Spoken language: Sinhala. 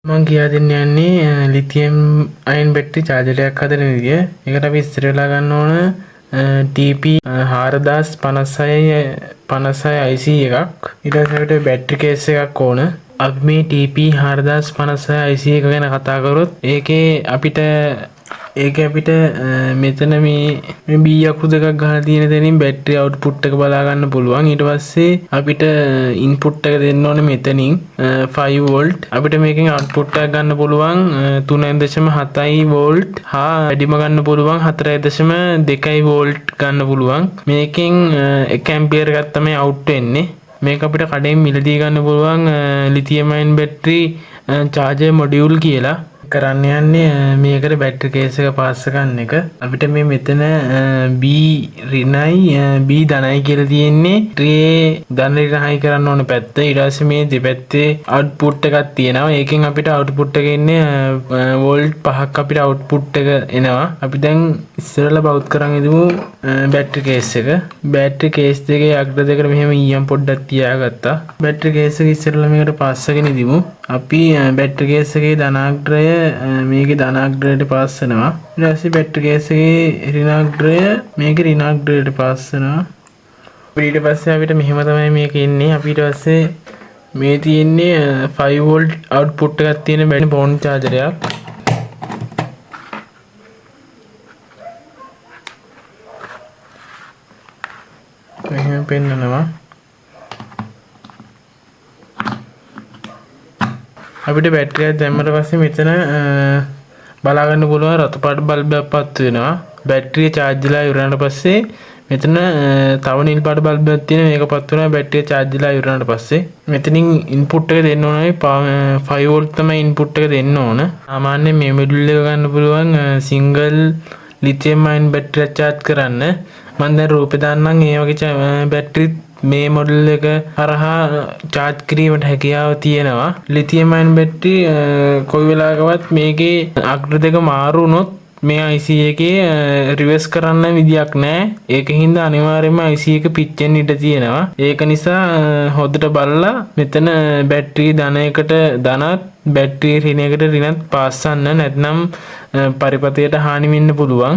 මම කියා දෙන්න යන්නේ ලිතියම් අයන් බැටරි චාර්ජර් එකක් හදන විදිය. ඒකට අපි ඉස්සර වෙලා ගන්න ඕන TP 4056 IC එකක්. ඊට පස්සේ අපිට බැටරි කේස් එකක් ඕන. අපි මේ TP 4056 IC එක ගැන කතා කරොත් ඒකේ අපිට මෙතන මේ B අකුරු දෙකක් ගහලා තියෙන තැනින් බැටරි අවුට්පුට් එක බලා ගන්න පුළුවන්. ඊට පස්සේ අපිට ඉන්පුට් එක දෙන්න ඕනේ මෙතනින් 5 වෝල්ට්. අපිට මේකෙන් අවුට්පුට් එකක් ගන්න පුළුවන් 3.7 වෝල්ට් හා වැඩිම ගන්න පුළුවන් 4.2 වෝල්ට් ගන්න පුළුවන්. මේකෙන් 1 ඇම්පියර් එකක් තමයි අවුට් වෙන්නේ. මේක අපිට කඩෙන් මිලදී ගන්න පුළුවන් ලිතියම් අයන් බැටරි චාර්ජර් මොඩියුල් කියලා. කරන්න යන්නේ මේකට බැටරි කේස් එක පාස් ගන්න එක. අපිට මේ මෙතන B ඍණයි B ධනයි කියලා තියෙන්නේ. ත්‍රේ ධන ඍණයි කරන්න ඕන පැත්ත. ඊට පස්සේ මේ දෙපැත්තේ අවුට්පුට් එකක් තියෙනවා. ඒකෙන් අපිට අවුට්පුට් එක එන්නේ වෝල්ට් 5ක් අපිට අවුට්පුට් එක එනවා. අපි දැන් ඉස්සරලා බවුත් කරන් ඉදමු බැටරි කේස් එක. බැටරි කේස් දෙකේ අග්‍ර දෙකට මෙහෙම ඊයම් පොඩ්ඩක් තියාගත්තා. බැටරි කේස් එක ඉස්සරලා මේකට පාස්සගෙන ඉදමු. අපි බැටරි කේස් එකේ ධනාග්‍රය මේකේ ධනාග්‍රයට පාස් වෙනවා. ඊට පස්සේ බැටරි කේස් එකේ ඍණාග්‍රය මේකේ ඍණාග්‍රයට පාස් වෙනවා. ඊට පස්සේ අපිට මෙහෙම තමයි මේක ඉන්නේ. අපි ඊට පස්සේ මේ තියෙන්නේ 5 වෝල්ට් අවුට්පුට් එකක් තියෙන බැටරි ෆෝන් චාර්ජරයක්. මෙහෙම පෙන්නනවා. අපිට බැටරියක් දැම්මට පස්සේ මෙතන බලා ගන්න පුළුවන් රතු පාට බල්බයක් පත් වෙනවා. බැටරිය චාර්ජ් වෙලා ඉවරනට පස්සේ මෙතන තව නිල් පාට බල්බයක් තියෙන මේක පත් වෙනවා බැටරිය චාර්ජ් වෙලා ඉවරනට පස්සේ. මෙතනින් ඉන්පුට් එක දෙන්න ඕනේ 5 වෝල්ට් තමයි ඉන්පුට් එක දෙන්න ඕන. සාමාන්‍යයෙන් මේ මොඩියුල් එක ගන්න පුළුවන් සිංගල් ලිතියම් අයන් බැටරිය චාර්ජ් කරන්න. මම දැන් රූපේ දාන්නම් ඒ වගේ බැටරි මේ මොඩල් එක හරහා චාර්ජ් කිරීමට හැකියාව තියෙනවා. ලිතියම් අයන් බැටරි කොයි වෙලාවකවත් මේකේ අග්‍ර දෙක මාරු වුණොත් මේ IC එකේ රිවර්ස් කරන්න විදියක් නැහැ. ඒකින්ද අනිවාර්යයෙන්ම IC එක පිච්චෙන්න ඉඩ තියෙනවා. ඒක නිසා හොඳට බලලා මෙතන බැටරි ධනයකට ධනත් බැටරි ඍණයකට ඍණත් පාස්සන්න. නැත්නම් පරිපතයට හානි වෙන්න පුළුවන්.